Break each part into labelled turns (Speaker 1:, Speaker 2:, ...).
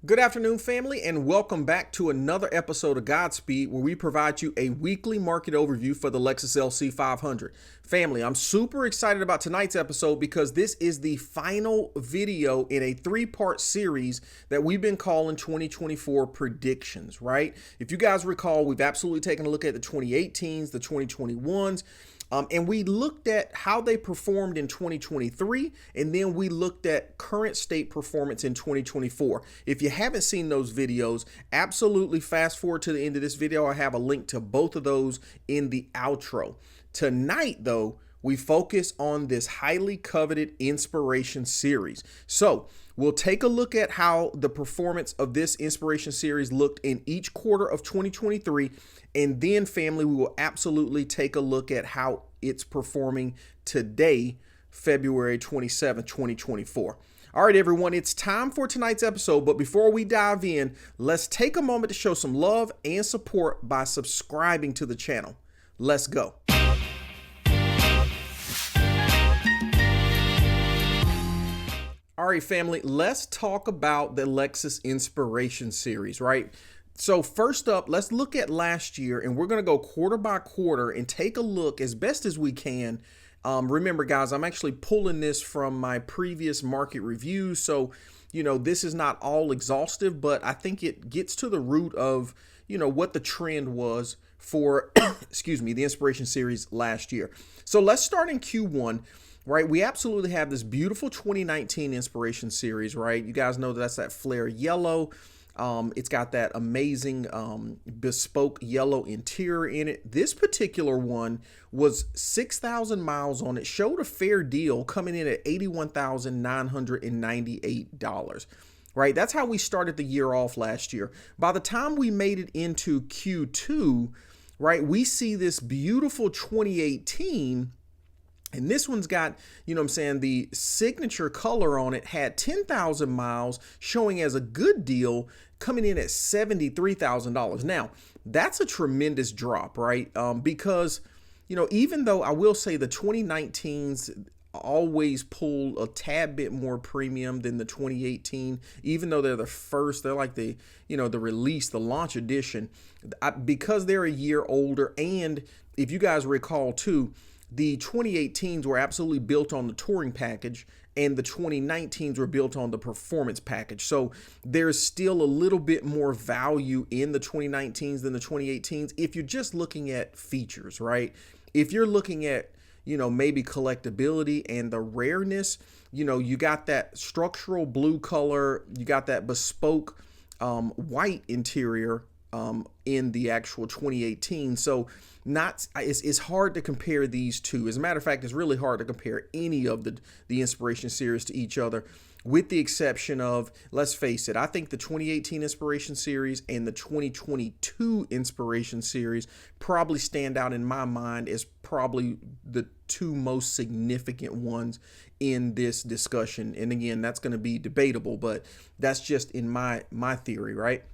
Speaker 1: Good afternoon, family, and welcome back to another episode of GodSpeed, where we provide you a weekly market overview for the Lexus LC500. Family, I'm super excited about tonight's episode because this is the final video in a three-part series that we've been calling 2024 predictions, right? If you guys recall, we've absolutely taken a look at the 2018s, the 2021s, and we looked at how they performed in 2023, and then we looked at current state performance in 2024. If you haven't seen those videos, absolutely fast forward to the end of this video. I have a link to both of those in the outro. Tonight, though, we focus on this highly coveted Inspiration series. So we'll take a look at how the performance of this Inspiration series looked in each quarter of 2023. And then, family, we will absolutely take a look at how it's performing today, February 27, 2024. All right, everyone, it's time for tonight's episode. But before we dive in, let's take a moment to show some love and support by subscribing to the channel. Let's go. All right, family, let's talk about the Lexus Inspiration series, right? So first up, let's look at last year, and we're going to go quarter by quarter and take a look as best as we can. Remember, guys, I'm actually pulling this from my previous market reviews. So, this is not all exhaustive, but I think it gets to the root of, what the trend was for, excuse me, the Inspiration series last year. So let's start in Q1. Right, we absolutely have this beautiful 2019 Inspiration series, right? You guys know that's that flare yellow. It's got that amazing bespoke yellow interior in it. This particular one was 6,000 miles on it, showed a fair deal coming in at $81,998. Right, that's how we started the year off last year. By the time we made it into Q2, right, we see this beautiful 2018. And this one's got, the signature color on it, had 10,000 miles, showing as a good deal, coming in at $73,000. Now, that's a tremendous drop, right? Because, even though I will say the 2019s always pull a tad bit more premium than the 2018, even though they're the first, they're like the release, the launch edition, because they're a year older. And if you guys recall too, the 2018s were absolutely built on the touring package, and the 2019s were built on the performance package. So there's still a little bit more value in the 2019s than the 2018s if you're just looking at features, right? If you're looking at, maybe collectability and the rareness, you got that structural blue color, you got that bespoke white interior in the actual 2018. So it's hard to compare these two. As a matter of fact, it's really hard to compare any of the Inspiration series to each other, with the exception of, let's face it, I think the 2018 Inspiration series and the 2022 Inspiration series probably stand out in my mind as probably the two most significant ones in this discussion. And again, that's going to be debatable, but that's just in my theory, right?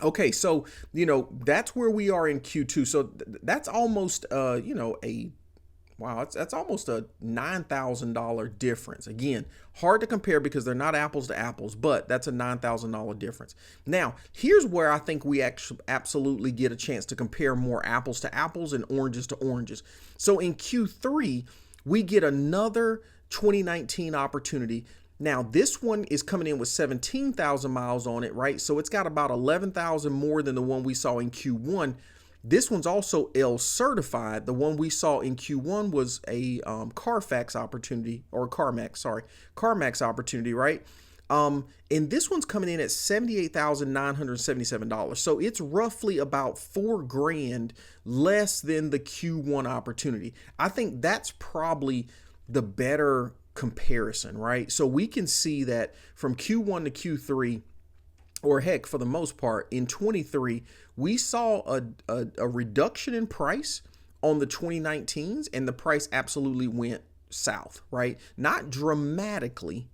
Speaker 1: Okay, so, that's where we are in Q2. So that's almost, that's almost a $9,000 difference. Again, hard to compare because they're not apples to apples, but that's a $9,000 difference. Now, here's where I think we actually absolutely get a chance to compare more apples to apples and oranges to oranges. So in Q3, we get another 2019 opportunity. Now, this one is coming in with 17,000 miles on it, right? So it's got about 11,000 more than the one we saw in Q1. This one's also L certified. The one we saw in Q1 was a CarMax opportunity, right? And this one's coming in at $78,977. So it's roughly about $4,000 less than the Q1 opportunity. I think that's probably the better comparison, right? So we can see that from Q1 to Q3, or heck, for the most part, in 23, we saw a reduction in price on the 2019s, and the price absolutely went south, right? Not dramatically,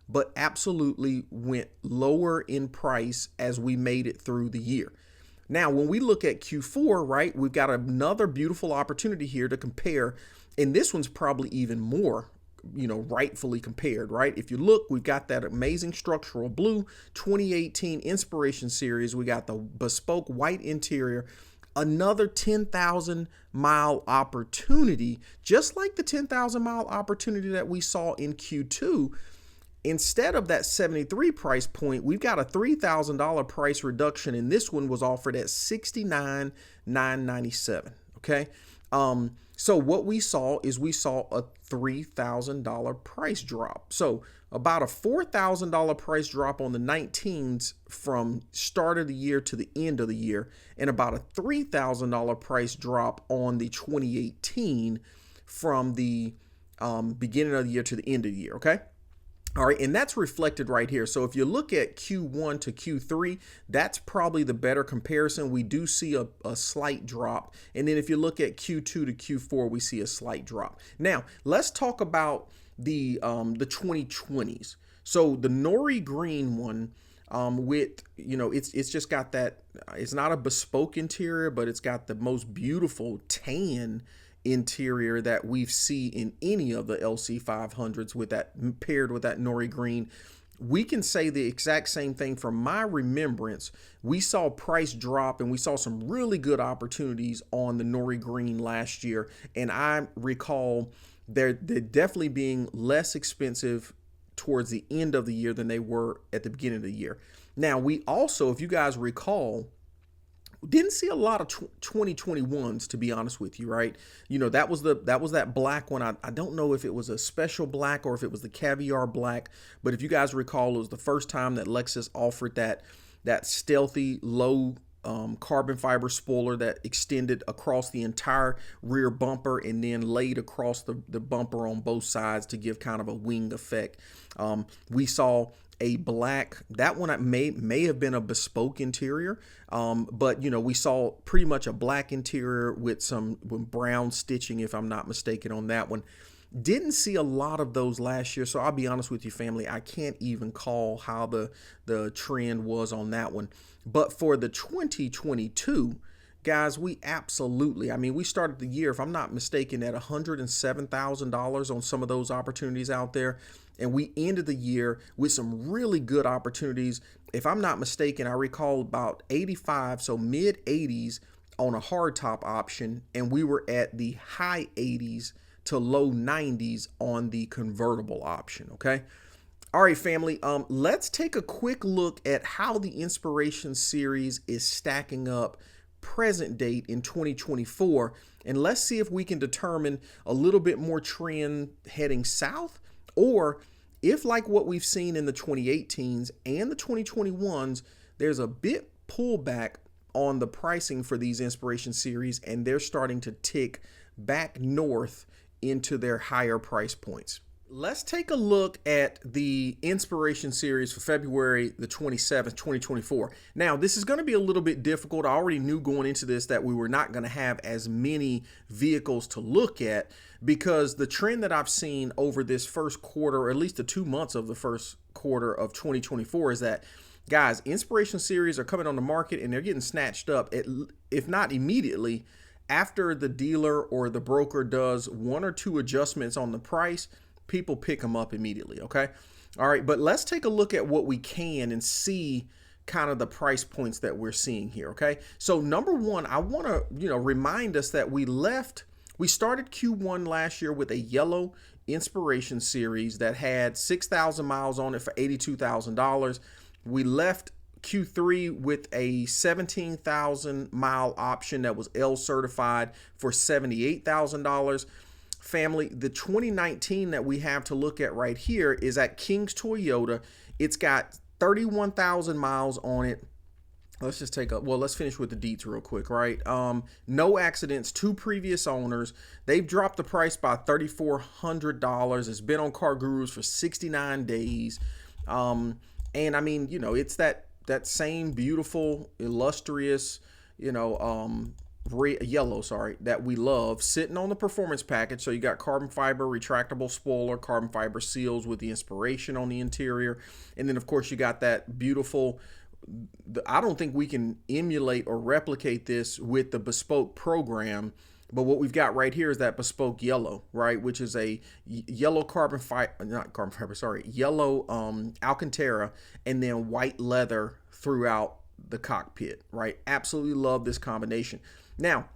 Speaker 1: but absolutely went lower in price as we made it through the year. Now, when we look at Q4, right, we've got another beautiful opportunity here to compare, and this one's probably even more rightfully compared, right? If you look, we've got that amazing structural blue 2018 Inspiration Series. We got the bespoke white interior, another 10,000 mile opportunity, just like the 10,000 mile opportunity that we saw in Q2. Instead of that 73 price point, we've got a $3,000 price reduction, and this one was offered at $69,997. Okay. So what we saw is we saw a $3,000 price drop. So about a $4,000 price drop on the 19s from start of the year to the end of the year, and about a $3,000 price drop on the 2018 from the beginning of the year to the end of the year. Okay. All right, and that's reflected right here. So if you look at Q1 to Q3, that's probably the better comparison. We do see a slight drop. And then if you look at Q2 to Q4, we see a slight drop. Now, let's talk about the 2020s. So the Nori Green one, with, it's just got that, it's not a bespoke interior, but it's got the most beautiful tan interior that we've seen in any of the LC500s, with that paired with that Nori Green. We can say the exact same thing. From my remembrance, we saw price drop and we saw some really good opportunities on the Nori Green last year. And I recall they're definitely being less expensive towards the end of the year than they were at the beginning of the year. Now, we also, if you guys recall, didn't see a lot of 2021s, to be honest with you, right? That was that black one. I don't know if it was a special black or if it was the caviar black, but if you guys recall, it was the first time that Lexus offered that stealthy low carbon fiber spoiler that extended across the entire rear bumper and then laid across the bumper on both sides to give kind of a wing effect. We saw a black, that one may have been a bespoke interior, but we saw pretty much a black interior with some brown stitching, if I'm not mistaken, on that one. Didn't see a lot of those last year, so I'll be honest with you, family, I can't even call how the trend was on that one. But for the 2022, guys, we absolutely, we started the year, if I'm not mistaken, at $107,000 on some of those opportunities out there. And we ended the year with some really good opportunities. If I'm not mistaken, I recall about 85, so mid 80s on a hardtop option. And we were at the high 80s to low 90s on the convertible option. Okay. All right, family, let's take a quick look at how the Inspiration Series is stacking up present date in 2024. And let's see if we can determine a little bit more trend heading south, or if, like what we've seen in the 2018s and the 2021s, there's a bit pullback on the pricing for these Inspiration Series, and they're starting to tick back north into their higher price points. Let's take a look at the Inspiration Series for February the 27th, 2024. Now, this is going to be a little bit difficult. I already knew going into this that we were not going to have as many vehicles to look at, because the trend that I've seen over this first quarter, or at least the 2 months of the first quarter of 2024, is that, guys, Inspiration Series are coming on the market and they're getting snatched up, if not immediately, after the dealer or the broker does one or two adjustments on the price. People pick them up immediately. Okay. All right. But let's take a look at what we can and see kind of the price points that we're seeing here. Okay. So number one, I want to, remind us that we started Q1 last year with a yellow Inspiration Series that had 6,000 miles on it for $82,000. We left Q3 with a 17,000 mile option that was L certified for $78,000. Family, the 2019 that we have to look at right here is at King's Toyota. It's got 31,000 miles on it. Let's just let's finish with the deets real quick, right? No accidents, 2 previous owners. They've dropped the price by $3,400. It's been on Car Gurus for 69 days. And it's that same beautiful, illustrious, yellow, that we love, sitting on the performance package. So you got carbon fiber retractable spoiler, carbon fiber seals with the Inspiration on the interior, and then of course you got that beautiful, I don't think we can emulate or replicate this with the bespoke program, But what we've got right here is that bespoke yellow, right? Which is a yellow carbon fiber, not carbon fiber, sorry, yellow Alcantara, and then white leather throughout the cockpit, right? Absolutely love this combination. Now,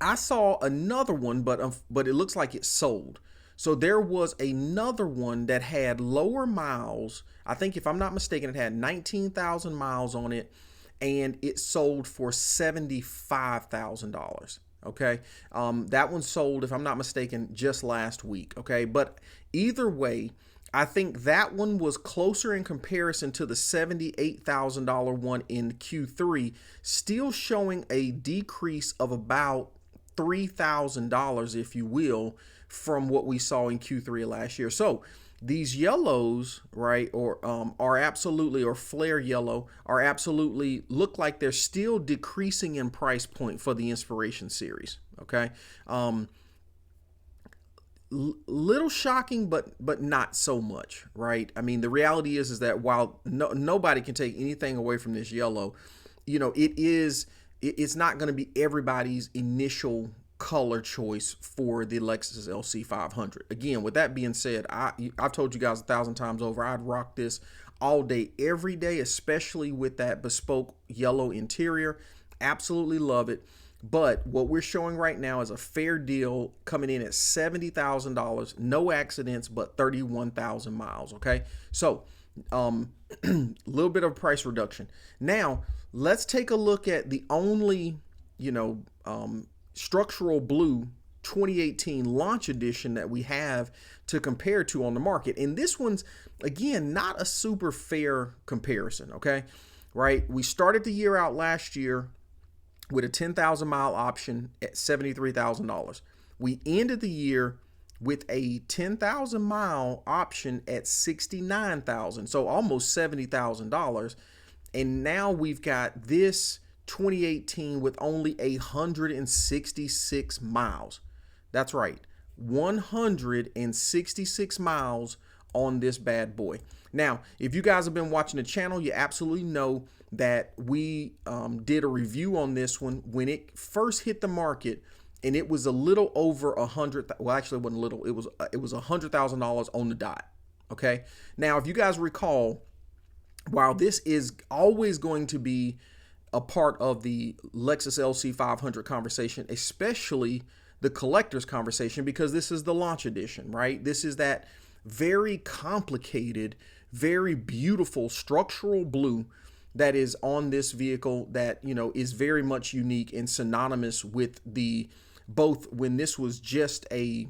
Speaker 1: I saw another one, but it looks like it's sold. So there was another one that had lower miles. I think if I'm not mistaken, it had 19,000 miles on it, and it sold for $75,000. Okay, that one sold, if I'm not mistaken, just last week. Okay, but either way, I think that one was closer in comparison to the $78,000 one in Q3, still showing a decrease of about $3,000, if you will, from what we saw in Q3 of last year. So these yellows, right, or are absolutely, or flare yellow, are absolutely, look like they're still decreasing in price point for the Inspiration series. Okay, little shocking, but not so much, right? I mean, the reality is that while nobody can take anything away from this yellow, you know, it's not going to be everybody's initial color choice for the Lexus LC500. Again, with that being said, I've told you guys 1,000 times over, I'd rock this all day, every day, especially with that bespoke yellow interior. Absolutely love it. But what we're showing right now is a fair deal coming in at $70,000, no accidents, but 31,000 miles. Okay, so a little bit of a price reduction. Now let's take a look at the only, you know, structural blue 2018 launch edition that we have to compare to on the market. And this one's, again, not a super fair comparison. Okay, right? We started the year out last year with a 10,000 mile option at $73,000. We ended the year with a 10,000 mile option at $69,000, so almost $70,000. And now we've got this 2018 with only 166 miles. That's right, 166 miles on this bad boy. Now, if you guys have been watching the channel, you absolutely know that we did a review on this one when it first hit the market, and it was a little over well, actually it wasn't little, it was $100,000 on the dot. Okay, now if you guys recall, while this is always going to be a part of the Lexus LC500 conversation, especially the collector's conversation, because this is the launch edition, right? This is that very complicated, very beautiful structural blue that is on this vehicle that, you know, is very much unique and synonymous with the, both when this was just a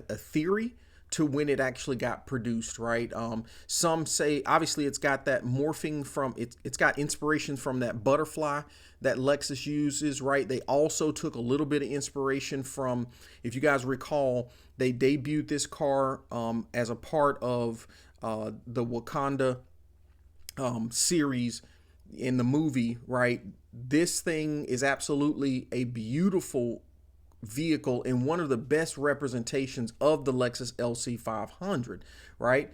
Speaker 1: theory to when it actually got produced, right? Some say obviously it's got that morphing from it's got inspiration from that butterfly that Lexus uses, right? They also took a little bit of inspiration from, if you guys recall, they debuted this car as a part of the Wakanda series in the movie, right? This thing is absolutely a beautiful vehicle and one of the best representations of the Lexus LC500, right?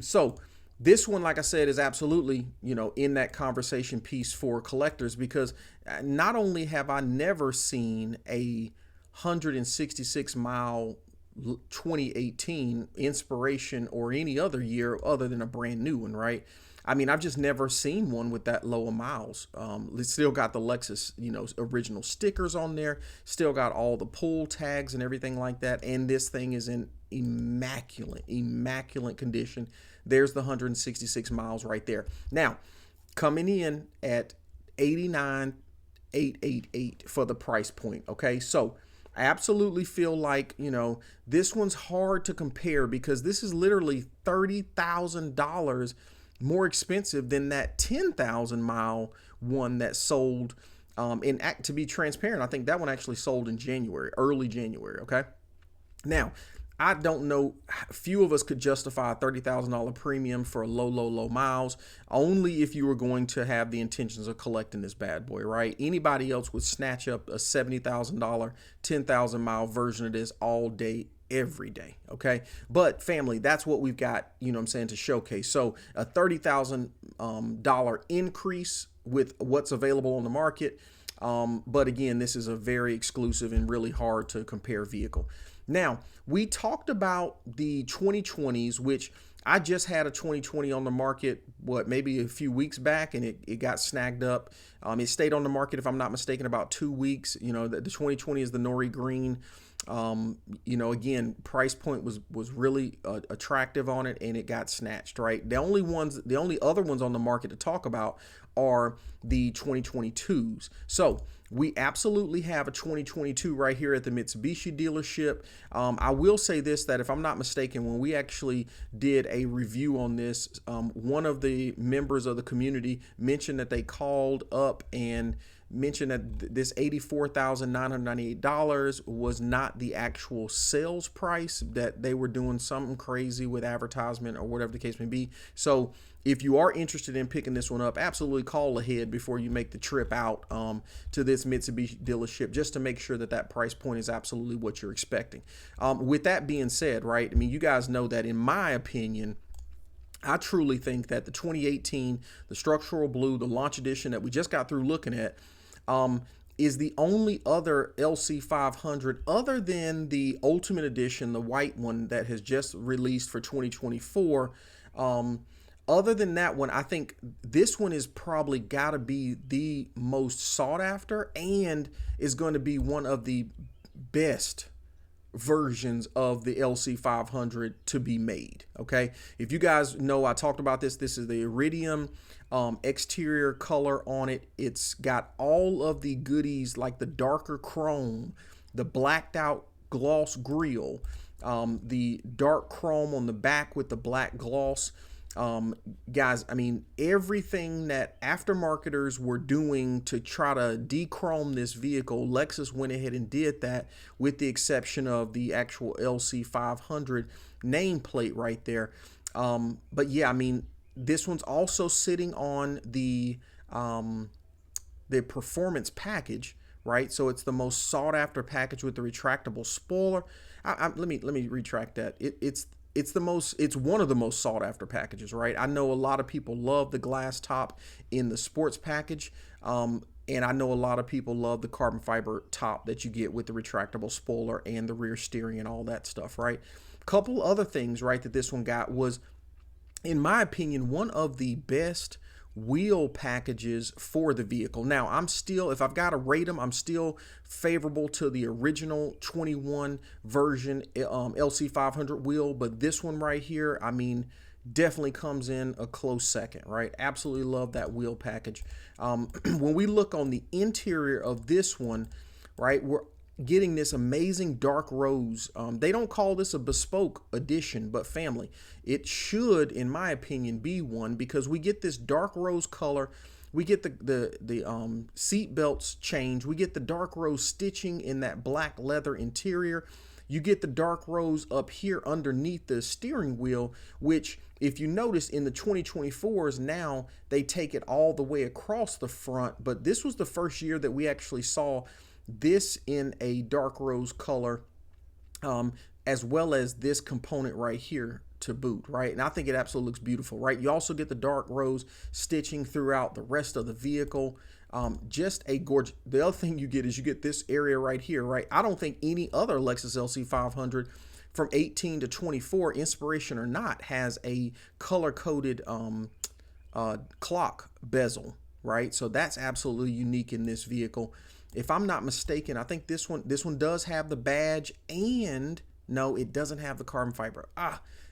Speaker 1: So this one, like I said, is absolutely, you know, in that conversation piece for collectors, because not only have I never seen a 166 mile 2018 Inspiration or any other year other than a brand new one, right? I mean, I've just never seen one with that low of miles. It's still got the Lexus, you know, original stickers on there, still got all the pull tags and everything like that. And this thing is in immaculate condition. There's the 166 miles right there. Now, coming in at $89,888 for the price point. Okay, so I absolutely feel like, you know, this one's hard to compare because this is literally $30,000 more expensive than that 10,000 mile one that sold. To be transparent, I think that one actually sold in January, early January. Okay, now I don't know, few of us could justify a $30,000 premium for a low miles, only if you were going to have the intentions of collecting this bad boy, right? Anybody else would snatch up a $70,000 10,000 mile version of this all day, every day. Okay, but family, that's what we've got, you know what I'm saying, to showcase. So a $30,000 increase with what's available on the market. But again, this is a very exclusive and really hard to compare vehicle. Now, we talked about the 2020s, which I just had a 2020 on the market, maybe a few weeks back, and it got snagged up. It stayed on the market, if I'm not mistaken, about 2 weeks. The 2020 is the Nori Green. Again, price point was really attractive on it, and it got snatched, right? The only other ones on the market to talk about are the 2022s. So we absolutely have a 2022 right here at the Mitsubishi dealership. I will say this, that if I'm not mistaken, when we actually did a review on this, one of the members of the community mentioned that they called up and mentioned that this $84,998 was not the actual sales price, that they were doing something crazy with advertisement or whatever the case may be. So if you are interested in picking this one up, absolutely call ahead before you make the trip out to this Mitsubishi dealership, just to make sure that that price point is absolutely what you're expecting. With that being said, right, I mean, you guys know that in my opinion, I truly think that the 2018, the structural blue, the launch edition that we just got through looking at, is the only other LC500 other than the Ultimate Edition, the white one that has just released for 2024. Other than that one, I think this one is probably got to be the most sought after and is going to be one of the best versions of the LC500 to be made. Okay, if you guys know, I talked about this is the iridium exterior color on it. It's got all of the goodies like the darker chrome, the blacked out gloss grille, the dark chrome on the back with the black gloss. Guys, I mean, everything that aftermarketers were doing to try to dechrome this vehicle, Lexus went ahead and did that, with the exception of the actual LC500 nameplate right there. But yeah, I mean, this one's also sitting on the performance package, right? So it's the most sought after package with the retractable spoiler. Let me retract that. It's one of the most sought after packages, right? I know a lot of people love the glass top in the sports package. And I know a lot of people love the carbon fiber top that you get with the retractable spoiler and the rear steering and all that stuff, right? Couple other things, right, that this one got was, in my opinion, one of the best wheel packages for the vehicle. Now, if I've got to rate them, I'm still favorable to the original 21 version LC500 wheel, but this one right here, I mean, definitely comes in a close second, right? Absolutely love that wheel package. When we look on the interior of this one, right, we're getting this amazing dark rose. They don't call this a bespoke edition, but family, it should, in my opinion, be one, because we get this dark rose color. We get the seat belts change. We get the dark rose stitching in that black leather interior. You get the dark rose up here underneath the steering wheel, which, if you notice, in the 2024s, now they take it all the way across the front. But this was the first year that we actually saw this in a dark rose color, as well as this component right here to boot, right? And I think it absolutely looks beautiful, right? You also get the dark rose stitching throughout the rest of the vehicle. Just a gorgeous. The other thing you get is you get this area right here, right? I don't think any other Lexus LC500 from 18 to 24, inspiration or not, has a color-coded clock bezel, right? So that's absolutely unique in this vehicle. If I'm not mistaken, I think this one does have the badge, and no, it doesn't have the carbon fiber.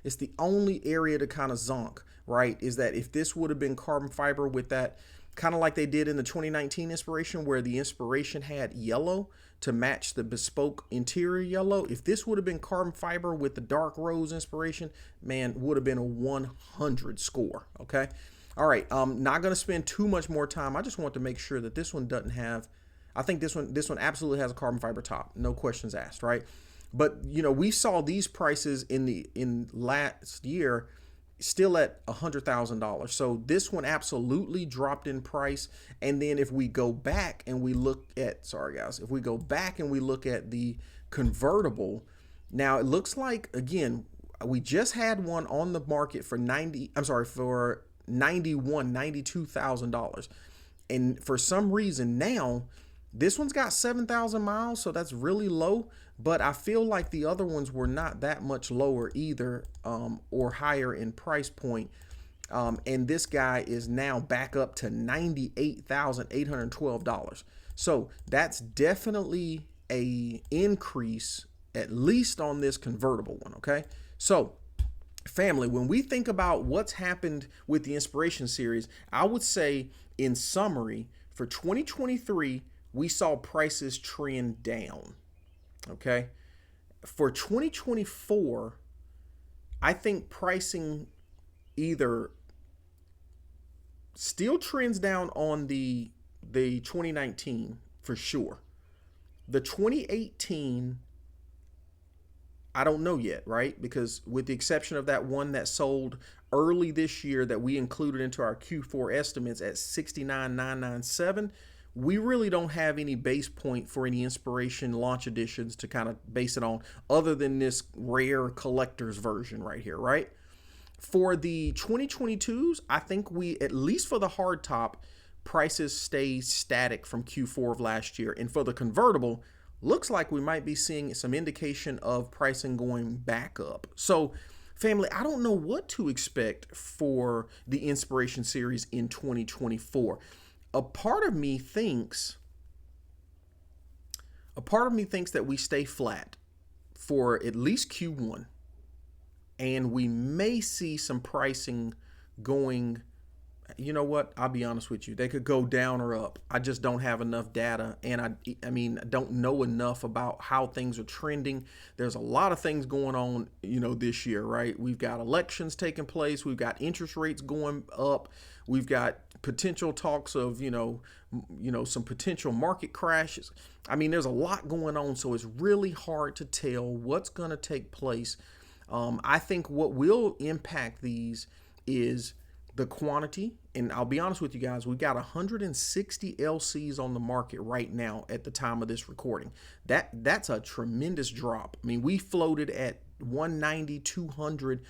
Speaker 1: It's the only area to kind of zonk, right? Is that if this would have been carbon fiber with that, kind of like they did in the 2019 inspiration, where the inspiration had yellow to match the bespoke interior yellow. If this would have been carbon fiber with the dark rose inspiration, man, would have been a 100 score. Okay. All right. Not going to spend too much more time. I just want to make sure that this one doesn't have, I think this one absolutely has a carbon fiber top. No questions asked, right? But we saw these prices in last year still at $100,000. So this one absolutely dropped in price. And then if we go back and we look at, if we go back and we look at the convertible, now it looks like, again, we just had one on the market for $92,000. And for some reason now This one's got 7,000 miles, so that's really low, but I feel like the other ones were not that much lower either, or higher in price point. And this guy is now back up to $98,812. So that's definitely a increase, at least on this convertible one, okay? So family, when we think about what's happened with the Inspiration series, I would say in summary, for 2023, we saw prices trend down, okay? For 2024, I think pricing either still trends down on the 2019 for sure. The 2018, I don't know yet, right? Because with the exception of that one that sold early this year that we included into our Q4 estimates at 69,997, we really don't have any base point for any Inspiration launch editions to kind of base it on, other than this rare collector's version right here, right? For the 2022s, I think we, at least for the hardtop, prices stay static from Q4 of last year. And for the convertible, looks like we might be seeing some indication of pricing going back up. So family, I don't know what to expect for the Inspiration series in 2024. A part of me thinks that we stay flat for at least Q1, and we may see some pricing going. You know what? I'll be honest with you. They could go down or up. I just don't have enough data, and I don't know enough about how things are trending. There's a lot of things going on, this year, right? We've got elections taking place. We've got interest rates going up. We've got potential talks of, some potential market crashes. There's a lot going on, so it's really hard to tell what's going to take place. I think what will impact these is the quantity. And I'll be honest with you guys, we've got 160 LCs on the market right now at the time of this recording. That's a tremendous drop. We floated at 190, 200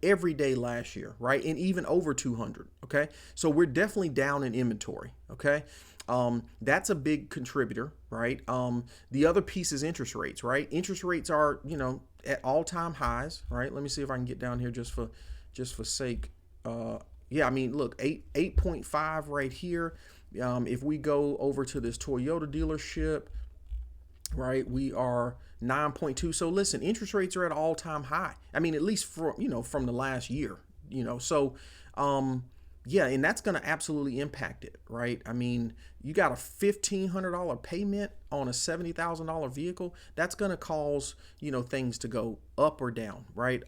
Speaker 1: every day last year, right? And even over 200, okay? So we're definitely down in inventory, okay? That's a big contributor, right? The other piece is interest rates, right? Interest rates are, at all-time highs, right? Let me see if I can get down here just for sake. Look, 8.5 right here. If we go over to this Toyota dealership, right, we are 9.2. So listen, interest rates are at all-time high. at least from the last year, so, yeah, and that's going to absolutely impact it, right? You got a $1,500 payment on a $70,000 vehicle. That's going to cause, things to go up or down, right?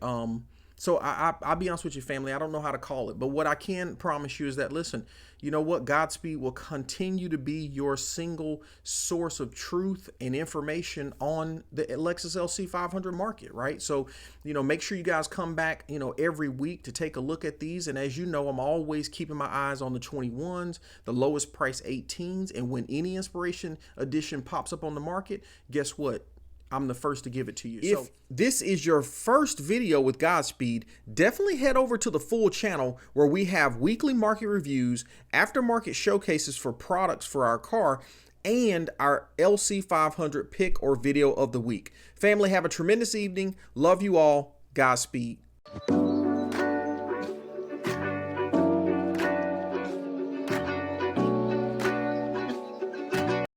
Speaker 1: So I'll be honest with you, family, I don't know how to call it, but what I can promise you is that, listen, you know what? GodSpeed will continue to be your single source of truth and information on the Lexus LC500 market, right? So, make sure you guys come back, every week to take a look at these. And as you know, I'm always keeping my eyes on the 21s, the lowest price 18s. And when any Inspiration edition pops up on the market, guess what? I'm the first to give it to you. If this is your first video with GodSpeed, definitely head over to the full channel where we have weekly market reviews, aftermarket showcases for products for our car, and our LC500 pick or video of the week. Family, have a tremendous evening. Love you all. GodSpeed.